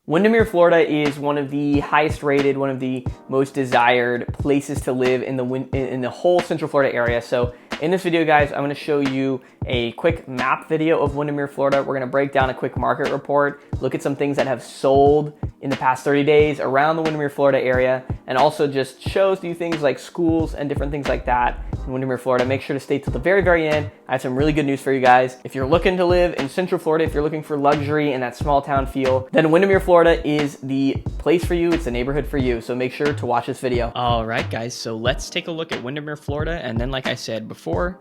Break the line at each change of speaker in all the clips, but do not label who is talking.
Windermere, Florida is one of the highest rated, one of the most desired places to live in the whole Central Florida area. So in this video, guys, I'm gonna show you a quick map video of Windermere, Florida. We're gonna break down a quick market report, look at some things that have sold in the past 30 days around the Windermere, Florida area, and also just shows you things like schools and different things like that in Windermere, Florida. Make sure to stay till the very, very end. I have some really good news for you guys. If you're looking to live in Central Florida, if you're looking for luxury and that small town feel, then Windermere, Florida is the place for you. It's the neighborhood for you. So make sure to watch this video.
All right, guys, so let's take a look at Windermere, Florida. And then, like I said before,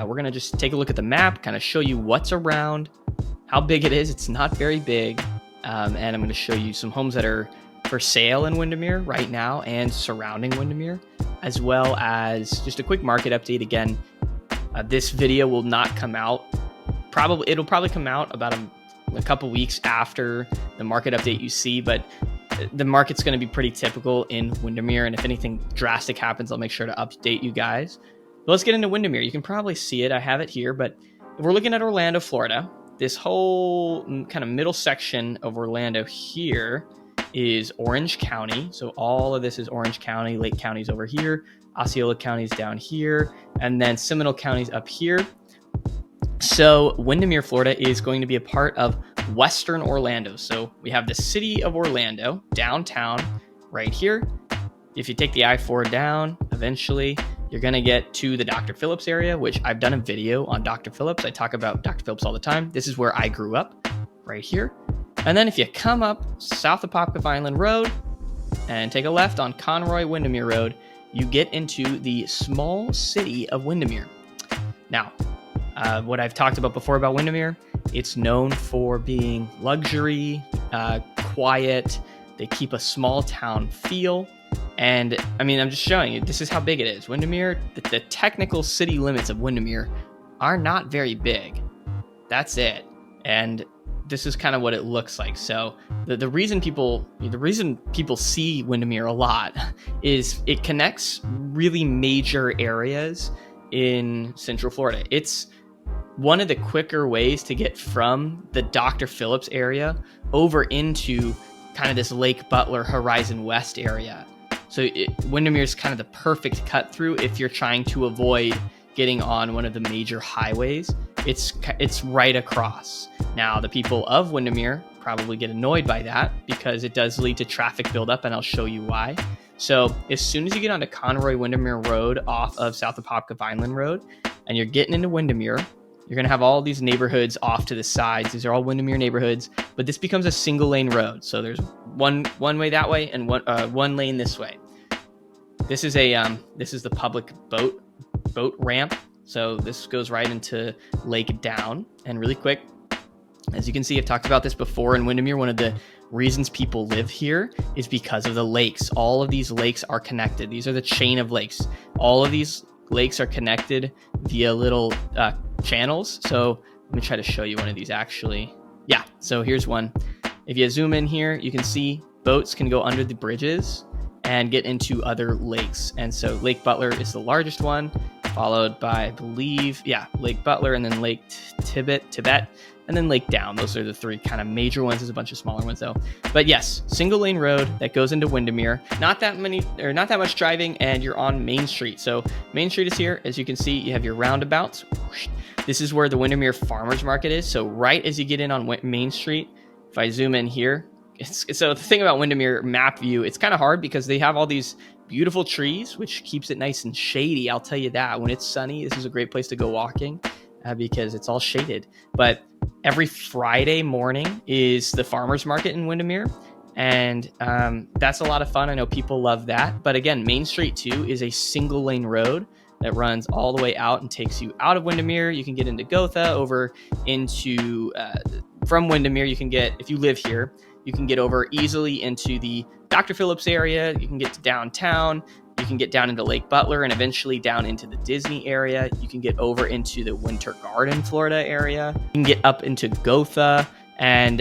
we're gonna just take a look at the map, kind of show you what's around, how big it is. It's not very big. And I'm gonna show you some homes that are for sale in Windermere right now and surrounding Windermere, as well as just a quick market update. Again, this video will not come out, it'll probably come out about a couple weeks after the market update you see, but the market's going to be pretty typical in Windermere, and if anything drastic happens, I'll make sure to update you guys. But let's get into Windermere. You can probably see it, I have it here, but if we're looking at Orlando, Florida, this whole kind of middle section of Orlando here is Orange County. So all of this is Orange County. Lake County's over here, Osceola County's down here, and then Seminole County's up here. So Windermere, Florida is going to be a part of Western Orlando. So we have the city of Orlando, downtown, right here. If you take the I-4 down, eventually you're going to get to the Dr. Phillips area, which I've done a video on Dr. Phillips. I talk about Dr. Phillips all the time. This is where I grew up, right here. And then if you come up south of Popcliff Island Road and take a left on Conroy Windermere Road, you get into the small city of Windermere. Now, what I've talked about before about Windermere, it's known for being luxury, quiet. They keep a small town feel. And I mean, I'm just showing you, this is how big it is. Windermere, the technical city limits of Windermere are not very big. That's it. And this is kind of what it looks like. So the reason people see Windermere a lot is it connects really major areas in Central Florida. It's one of the quicker ways to get from the Dr. Phillips area over into kind of this Lake Butler, Horizon West area. So Windermere is kind of the perfect cut through if you're trying to avoid getting on one of the major highways. It's right across. Now, the people of Windermere probably get annoyed by that because it does lead to traffic buildup, and I'll show you why. So as soon as you get onto Conroy Windermere Road off of south of Popcliff Island Road, and you're getting into Windermere, you're going to have all these neighborhoods off to the sides. These are all Windermere neighborhoods, but this becomes a single lane road. So there's one way that way and one lane this way. This is the public boat ramp. So this goes right into Lake Down. And really quick, as you can see, I've talked about this before in Windermere. One of the reasons people live here is because of the lakes. All of these lakes are connected. These are the chain of lakes. All of these lakes are connected via little channels. So let me try to show you one of these actually. Yeah, so here's one. If you zoom in here, you can see boats can go under the bridges and get into other lakes. And so Lake Butler is the largest one, followed by, I believe, Lake Butler, and then Lake Tibet, and then Lake Down. Those are the three kind of major ones. There's a bunch of smaller ones though. But yes, single lane road that goes into Windermere. Not that much driving, and you're on Main Street. So Main Street is here. As you can see, you have your roundabouts. This is where the Windermere Farmers Market is. So right as you get in on Main Street, if I zoom in here, so the thing about Windermere map view, it's kind of hard because they have all these beautiful trees, which keeps it nice and shady. I'll tell you that. When it's sunny, this is a great place to go walking because it's all shaded. But every Friday morning is the farmers market in Windermere, and that's a lot of fun. I know people love that. But again, Main Street too is a single lane road that runs all the way out and takes you out of Windermere. You can get into Gotha, over into from Windermere. You can get, if you live here, you can get over easily into the Dr. Phillips area. You can get to downtown. You can get down into Lake Butler and eventually down into the Disney area. You can get over into the Winter Garden, Florida area. You can get up into Gotha. And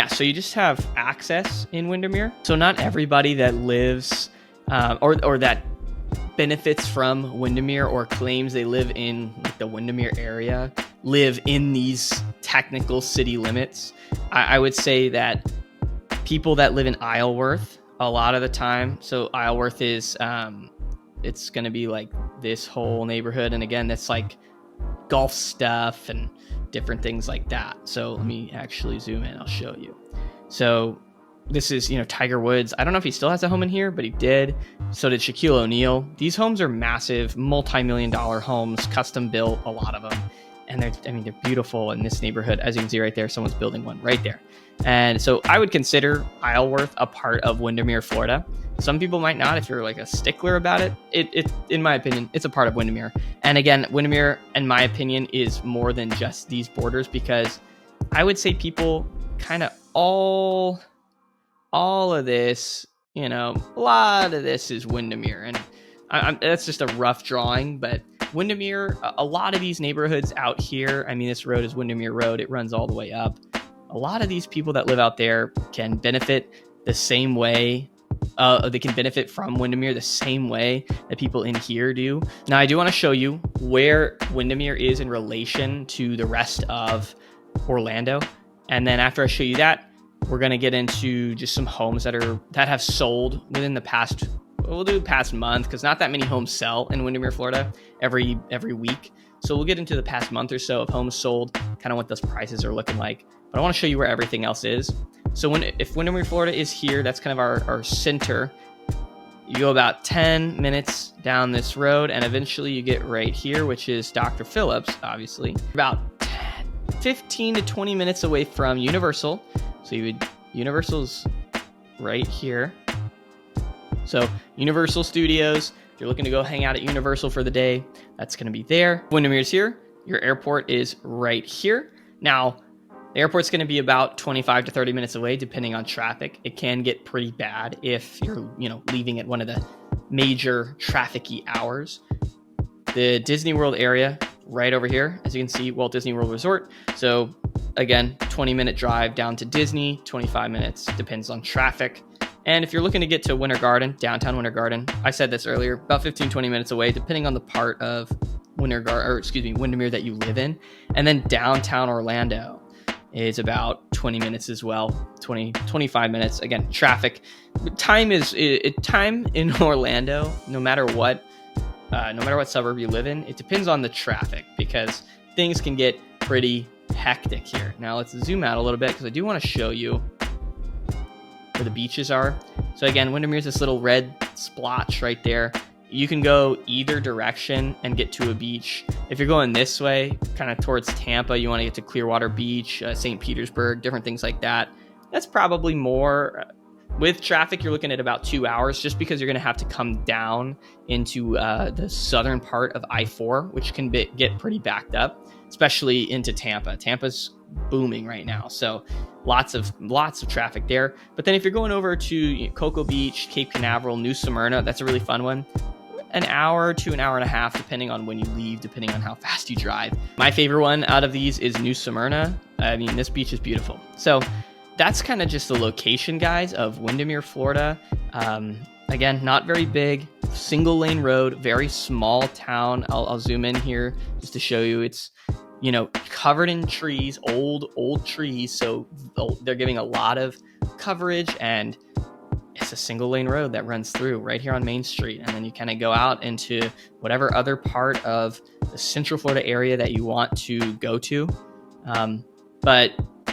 so you just have access in Windermere. So not everybody that lives or that benefits from Windermere or claims they live in the Windermere area live in these technical city limits. I would say that people that live in Isleworth a lot of the time. So Isleworth is, it's going to be like this whole neighborhood. And again, that's like golf stuff and different things like that. So let me actually zoom in. I'll show you. So this is, Tiger Woods. I don't know if he still has a home in here, but he did. So did Shaquille O'Neal. These homes are massive, multi-million-dollar homes, custom built, a lot of them. And they're beautiful in this neighborhood. As you can see right there, someone's building one right there. And so I would consider Isleworth a part of Windermere, Florida. Some people might not if you're like a stickler about it. It in my opinion, it's a part of Windermere. And again, Windermere, in my opinion, is more than just these borders, because I would say people kind of all of this, a lot of this is Windermere. And that's just a rough drawing, but Windermere, a lot of these neighborhoods out here, this road is Windermere Road. It runs all the way up. A lot of these people that live out there can benefit the same way. They can benefit from Windermere the same way that people in here do. Now, I do want to show you where Windermere is in relation to the rest of Orlando. And then after I show you that, we're going to get into just some homes that have sold within the past, we'll do the past month, because not that many homes sell in Windermere, Florida every week. So we'll get into the past month or so of homes sold, kind of what those prices are looking like. But I want to show you where everything else is. So if Windermere, Florida is here, that's kind of our center. You go about 10 minutes down this road, and eventually you get right here, which is Dr. Phillips, obviously. About 15 to 20 minutes away from Universal. So Universal's right here. So Universal Studios, if you're looking to go hang out at Universal for the day, that's going to be there. Windermere's here. Your airport is right here. Now, the airport's going to be about 25 to 30 minutes away, depending on traffic. It can get pretty bad if you're, leaving at one of the major traffic-y hours. The Disney World area right over here, as you can see, Walt Disney World Resort. So again, 20-minute drive down to Disney, 25 minutes, depends on traffic. And if you're looking to get to Winter Garden, downtown Winter Garden, I said this earlier, about 15, 20 minutes away, depending on the part of Windermere that you live in. And then downtown Orlando is about 20 minutes as well, 25 minutes. Again, traffic. Time in Orlando, no matter what suburb you live in, it depends on the traffic, because things can get pretty hectic here. Now let's zoom out a little bit, because I do want to show you where the beaches are. So again, Windermere is this little red splotch right there. You can go either direction and get to a beach. If you're going this way, kind of towards Tampa, you want to get to Clearwater Beach, St. Petersburg, different things like that. That's probably more, with traffic, you're looking at about 2 hours, just because you're going to have to come down into the southern part of I-4, which can get pretty backed up, especially into Tampa. Tampa's booming right now, so lots of traffic there. But then if you're going over to Cocoa Beach, Cape Canaveral, New Smyrna, that's a really fun one. An hour to an hour and a half, depending on when you leave, depending on how fast you drive. My favorite one out of these is New Smyrna. This beach is beautiful. So that's kind of just the location, guys, of Windermere, Florida. Again, not very big, single lane road, very small town. I'll zoom in here just to show you. It's, covered in trees, old trees. So they're giving a lot of coverage, and it's a single lane road that runs through right here on Main Street. And then you kind of go out into whatever other part of the Central Florida area that you want to go to. But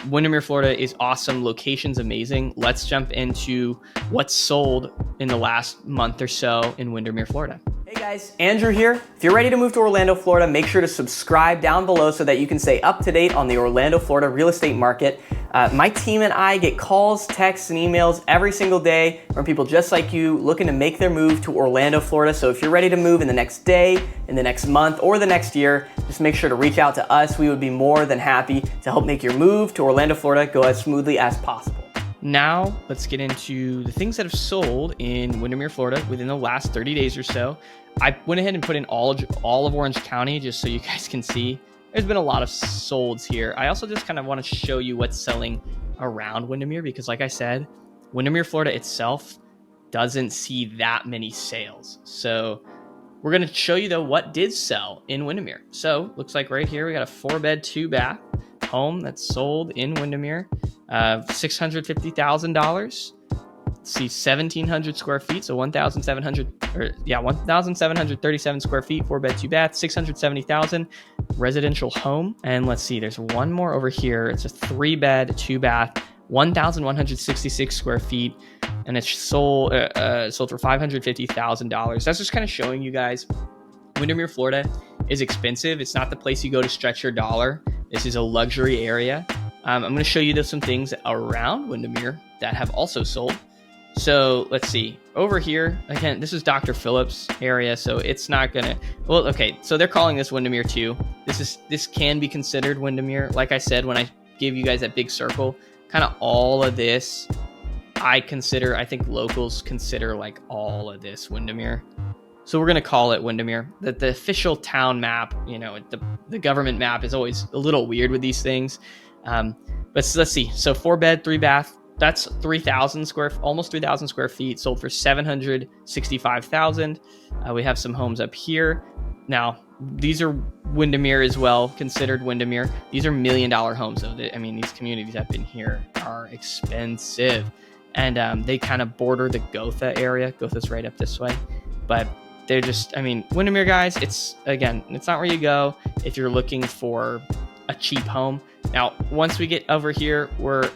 Windermere, Florida is awesome. Location's amazing. Let's jump into what's sold in the last month or so in Windermere, Florida.
Hey guys, Andrew here. If you're ready to move to Orlando, Florida, make sure to subscribe down below so that you can stay up to date on the Orlando, Florida real estate market. My team and I get calls, texts, and emails every single day from people just like you looking to make their move to Orlando, Florida. So if you're ready to move in the next day, in the next month, or the next year, just make sure to reach out to us. We would be more than happy to help make your move to Orlando, Florida go as smoothly as possible.
Now, let's get into the things that have sold in Windermere, Florida within the last 30 days or so. I went ahead and put in all of Orange County just so you guys can see. There's been a lot of solds here. I also just kind of want to show you what's selling around Windermere, because like I said, Windermere, Florida itself doesn't see that many sales. So we're going to show you though what did sell in Windermere. So looks like right here we got a 4-bed, 2-bath home that's sold in Windermere. $650,000. See, 1,700 square feet, so 1,737 square feet, 4-bed, 2-bath, 670,000 residential home. And let's see, there's one more over here. It's a 3-bed, 2-bath, 1,166 square feet, and it's sold for $550,000. That's just kind of showing you guys Windermere, Florida is expensive. It's not the place you go to stretch your dollar. This is a luxury area. I'm going to show you some things around Windermere that have also sold. So let's see over here again. This is Dr. Phillips area, so it's not gonna. Well, okay. So they're calling this Windermere 2. This can be considered Windermere. Like I said, when I gave you guys that big circle, kind of all of this, I think locals consider like all of this Windermere. So we're gonna call it Windermere. The official town map, the government map is always a little weird with these things. But let's see. So 4-bed, 3-bath. That's almost 3,000 square feet, sold for $765,000. We have some homes up here. Now, these are Windermere as well, considered Windermere. These are $1 million homes, though. I mean, these communities up in here are expensive. And they kind of border the Gotha area. Gotha's right up this way. But they're just, Windermere, guys, it's not where you go if you're looking for a cheap home. Now, once we get over here, once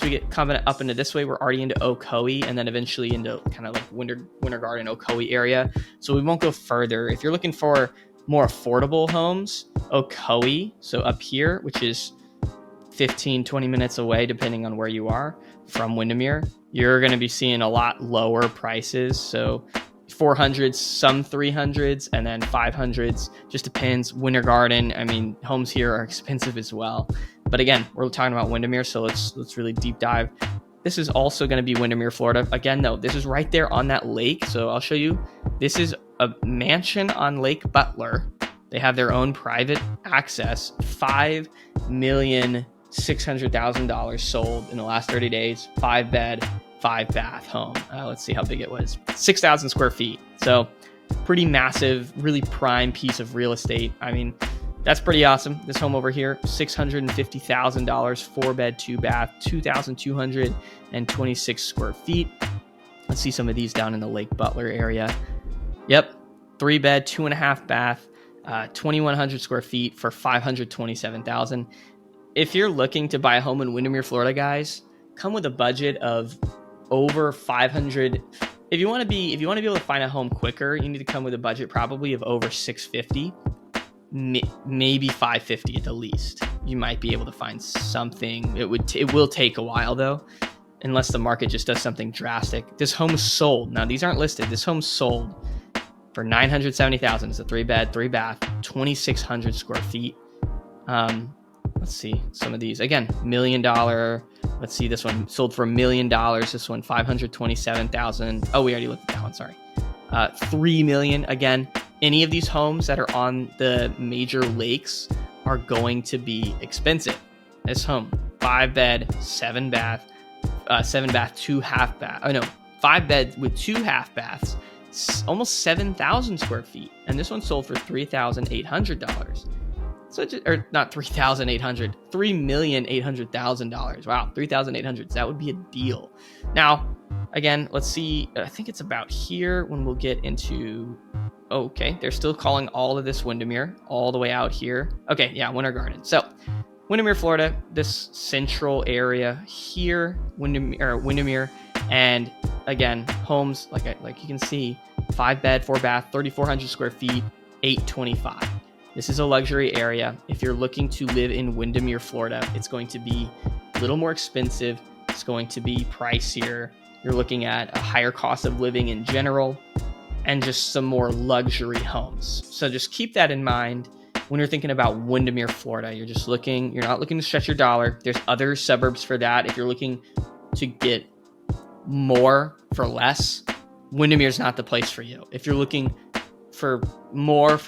we get coming up into this way, we're already into Ocoee, and then eventually into kind of like Winter Garden, Ocoee area. So we won't go further. If you're looking for more affordable homes, Ocoee, so up here, which is 15-20 minutes away, depending on where you are from Windermere, you're going to be seeing a lot lower prices. So 400s, some 300s, and then 500s. Just depends. Winter Garden, homes here are expensive as well. But again, we're talking about Windermere, so let's really deep dive. This is also going to be Windermere, Florida. Again, though, this is right there on that lake. So I'll show you. This is a mansion on Lake Butler. They have their own private access. $5,600,000 sold in the last 30 days. 5-bed, 5-bath home. Let's see how big it was. 6,000 square feet. So pretty massive, really prime piece of real estate. That's pretty awesome. This home over here, $650,000, 4-bed, 2-bath, 2,226 square feet. Let's see some of these down in the Lake Butler area. Yep, 3-bed, 2.5-bath, 2,100 square feet for $527,000. If you're looking to buy a home in Windermere, Florida, guys, come with a budget of over 500. If you want to be able to find a home quicker, you need to come with a budget probably of over 650. Maybe 550 at the least. You might be able to find something. It will take a while though, unless the market just does something drastic. This home is sold. Now these aren't listed. This home's sold for $970,000. It's a 3-bed, 3-bath, 2,600 square feet. Let's see some of these. Again, $1 million. Let's see, this one sold for $1 million. This one, $527,000. Oh, we already looked at that one. Sorry. $3 million. Again, any of these homes that are on the major lakes are going to be expensive. This home, 5-bed, 7-bath, 7-bath, 2 half-bath. Oh no, 5-bed with 2 half-baths, almost 7,000 square feet. And this one sold for $3,800. So or not 3,800, $3,800,000. Wow, 3,800. That would be a deal. Now, again, let's see. I think it's about here when we'll get into. Okay, they're still calling all of this Windermere, all the way out here. Okay, yeah, Winter Garden. So, Windermere, Florida, this central area here, Windermere, and again, homes like you can see, 5-bed, 4-bath, 3,400 square feet, $825. This is a luxury area. If you're looking to live in Windermere, Florida, it's going to be a little more expensive. It's going to be pricier. You're looking at a higher cost of living in general and just some more luxury homes. So just keep that in mind when you're thinking about Windermere, Florida. You're not looking to stretch your dollar. There's other suburbs for that. If you're looking to get more for less, Windermere's not the place for you. If you're looking for more,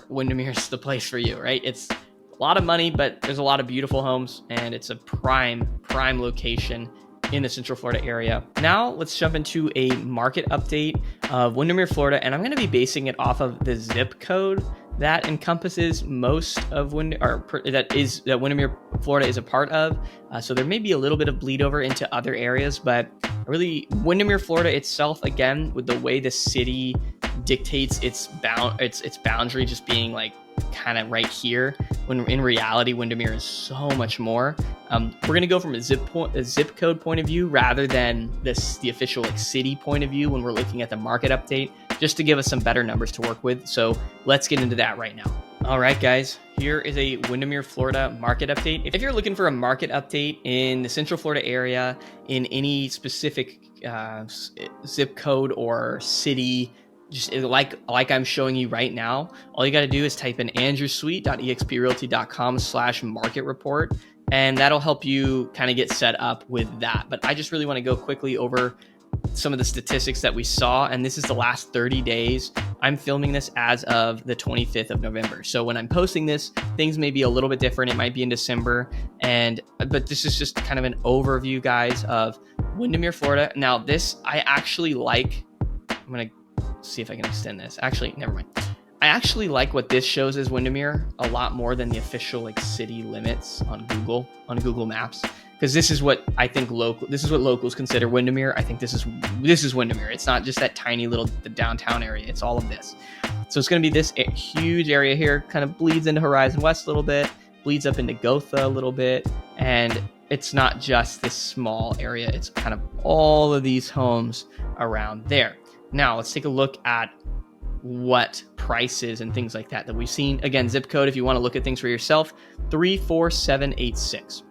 Windermere's the place for you, right? It's a lot of money, but there's a lot of beautiful homes, and it's a prime location in the Central Florida area. Now let's jump into a market update of Windermere, Florida, and I'm going to be basing it off of the zip code that encompasses most of Windermere Florida is a part of. So there may be a little bit of bleed over into other areas, but really Windermere, Florida itself, again, with the way the city dictates its boundary just being like kind of right here, when in reality Windermere is so much more. We're going to go from a zip code point of view rather than the official like city point of view when we're looking at the market update, just to give us some better numbers to work with. So let's get into that right now. All right, guys, here is a Windermere, Florida market update. If you're looking for a market update in the Central Florida area in any specific zip code or city, just like I'm showing you right now, all you got to do is type in andrewsweet.exprealty.com/market report, and that'll help you kind of get set up with that. But I just really want to go quickly over some of the statistics that we saw, and this is the last 30 days. I'm filming this as of the 25th of November. So when I'm posting this, things may be a little bit different. It might be in December, but this is just kind of an overview, guys, of Windermere, Florida. Now this, I actually like. I'm going to see if I can extend this. Actually, never mind. I actually like what this shows as Windermere a lot more than the official like city limits on Google Maps. Because this is what I think locals consider Windermere. I think this is Windermere. It's not just that tiny little the downtown area. It's all of this. So it's going to be this huge area here, kind of bleeds into Horizon West a little bit, bleeds up into Gotha a little bit, and it's not just this small area. It's kind of all of these homes around there. Now let's take a look at what prices and things like that we've seen. Again, zip code, if you want to look at things for yourself, 34786.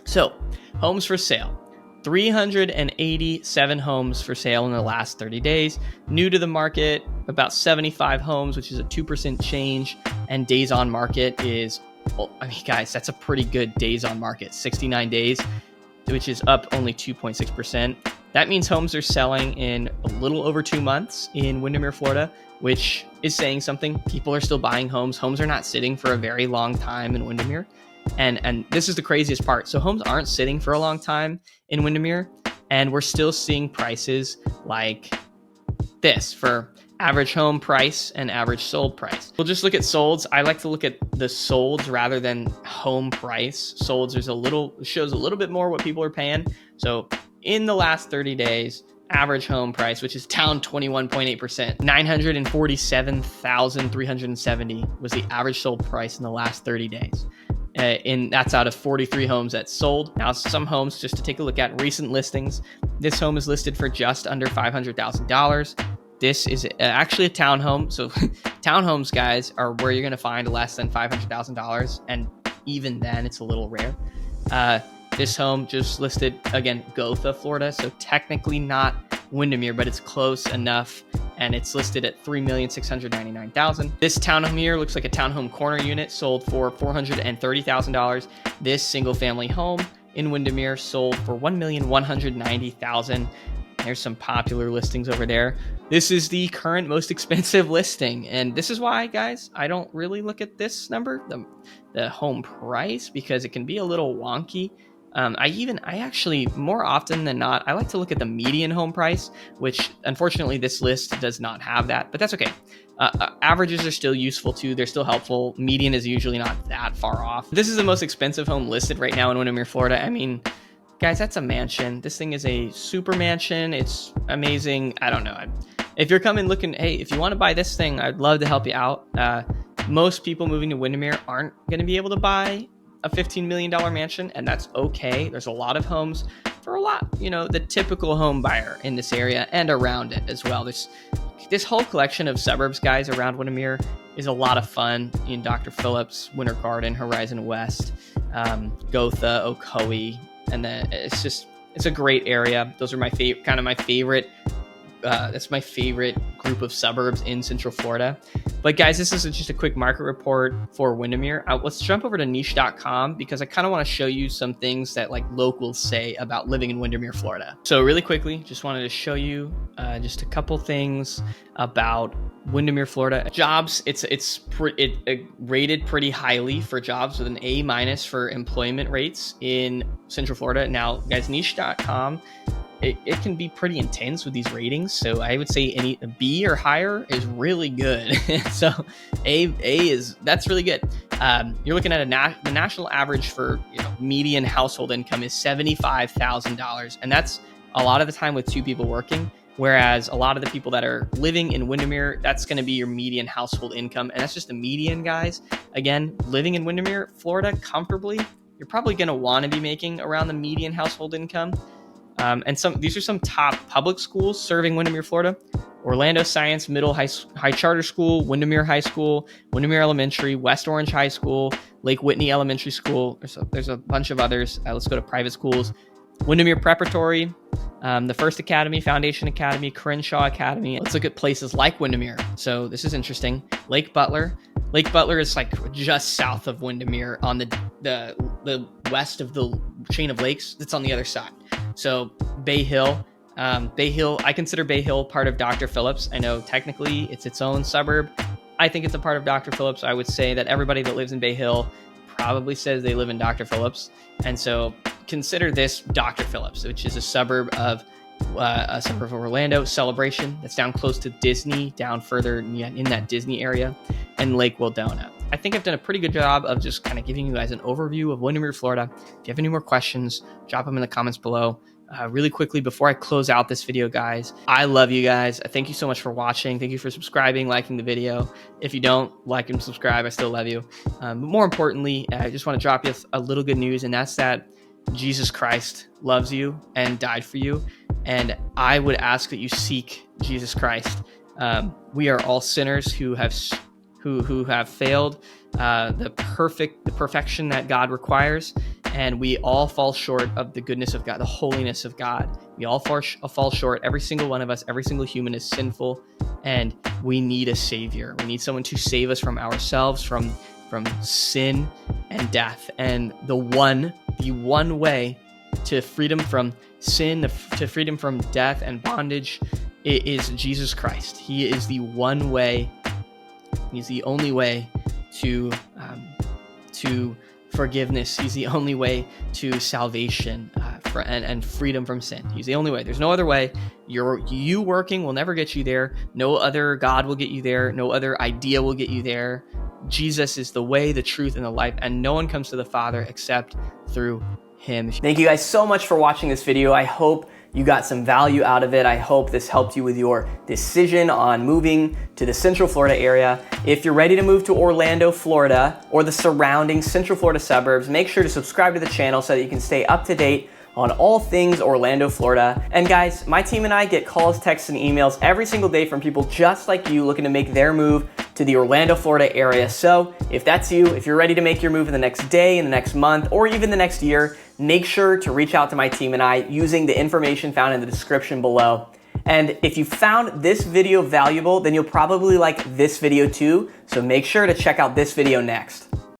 So, homes for sale. 387 homes for sale in the last 30 days. New to the market, about 75 homes, which is a 2% change. And days on market is, I mean, guys, that's a pretty good days on market. 69 days, which is up only 2.6%. That means homes are selling in a little over 2 months in Windermere, Florida, which is saying something. People are still buying homes. Homes are not sitting for a very long time in Windermere. And this is the craziest part. So homes aren't sitting for a long time in Windermere, and we're still seeing prices like this for average home price and average sold price. We'll just look at solds. I like to look at the solds rather than home price. Solds shows a little bit more what people are paying. So in the last 30 days, average home price, which is down 21.8%, $947,370 was the average sold price in the last 30 days. And that's out of 43 homes that sold. Now, some homes, just to take a look at recent listings, this home is listed for just under $500,000. This is actually a townhome. So townhomes, guys, are where you're going to find less than $500,000. And even then, it's a little rare. This home just listed, again, Gotha, Florida. So technically not Windermere, but it's close enough. And it's listed at $3,699,000. This townhome here looks like a townhome corner unit, sold for $430,000. This single family home in Windermere sold for $1,190,000. There's some popular listings over there. This is the current most expensive listing. And this is why, guys, I don't really look at this number, the home price, because it can be a little wonky. I actually, more often than not, I like to look at the median home price, which unfortunately this list does not have that, but that's okay. Averages are still useful too. They're still helpful. Median is usually not that far off. This is the most expensive home listed right now in Windermere, Florida. I mean, guys, that's a mansion. This thing is a super mansion. It's amazing. I don't know. If you're coming looking, hey, if you want to buy this thing, I'd love to help you out. Most people moving to Windermere aren't going to be able to buy a $15 million mansion, and that's okay. There's a lot of homes for the typical home buyer in this area and around it as well. This whole collection of suburbs, guys, around Windermere is a lot of fun. In Dr. Phillips, Winter Garden, Horizon West, Gotha, Ocoee, and then it's a great area. Those are my favorite. That's my favorite group of suburbs in Central Florida. But guys, this is just a quick market report for Windermere. Let's jump over to niche.com because I kind of want to show you some things that like locals say about living in Windermere, Florida. So really quickly, just wanted to show you just a couple things about Windermere, Florida. Jobs, it's rated pretty highly for jobs with an A- for employment rates in Central Florida. Now, guys, niche.com it can be pretty intense with these ratings. So I would say any B or higher is really good. So that's really good. You're looking at the national average for median household income is $75,000, and that's a lot of the time with two people working. Whereas a lot of the people that are living in Windermere, that's going to be your median household income, and that's just the median, guys. Again, living in Windermere, Florida, comfortably, you're probably going to want to be making around the median household income. And these are some top public schools serving Windermere, Florida: Orlando Science Middle High Charter School, Windermere High School, Windermere Elementary, West Orange High School, Lake Whitney Elementary School. There's a bunch of others. Let's go to private schools: Windermere Preparatory, the First Academy, Foundation Academy, Crenshaw Academy. Let's look at places like Windermere. So this is interesting. Lake Butler. Lake Butler is like just south of Windermere on the west of the chain of lakes. It's on the other side. So Bay Hill. I consider Bay Hill part of Dr. Phillips. I know technically it's its own suburb. I think it's a part of Dr. Phillips. I would say that everybody that lives in Bay Hill probably says they live in Dr. Phillips. And so consider this Dr. Phillips, which is a suburb of Orlando. Celebration, that's down close to Disney, down further in that Disney area, and Lake Wildona. I think I've done a pretty good job of just kind of giving you guys an overview of Windermere, Florida. If you have any more questions, drop them in the comments below. Really quickly, before I close out this video, guys, I love you guys. Thank you so much for watching. Thank you for subscribing, liking the video. If you don't like and subscribe, I still love you. But more importantly, I just want to drop you a little good news, and that's that Jesus Christ loves you and died for you. And I would ask that you seek Jesus Christ. We are all sinners who have failed the perfection that God requires, and we all fall short of the goodness of God, the holiness of God. We all fall short. Every single one of us, every single human is sinful, and we need a savior. We need someone to save us from ourselves, from sin and death. And the one way to freedom from sin, to freedom from death and bondage, it is Jesus Christ. He is the one way. He's the only way to forgiveness. He's the only way to salvation and freedom from sin. He's the only way. There's no other way. You working will never get you there. No other God will get you there. No other idea will get you there. Jesus is the way, the truth, and the life, and no one comes to the Father except through him. Thank you guys so much for watching this video. I hope you got some value out of it. I hope this helped you with your decision on moving to the Central Florida area. If you're ready to move to Orlando, Florida, or the surrounding Central Florida suburbs, make sure to subscribe to the channel so that you can stay up to date on all things Orlando, Florida. And guys, my team and I get calls, texts, and emails every single day from people just like you looking to make their move to the Orlando, Florida area. So if that's you, if you're ready to make your move in the next day, in the next month, or even the next year, make sure to reach out to my team and I using the information found in the description below. And if you found this video valuable, then you'll probably like this video too. So make sure to check out this video next.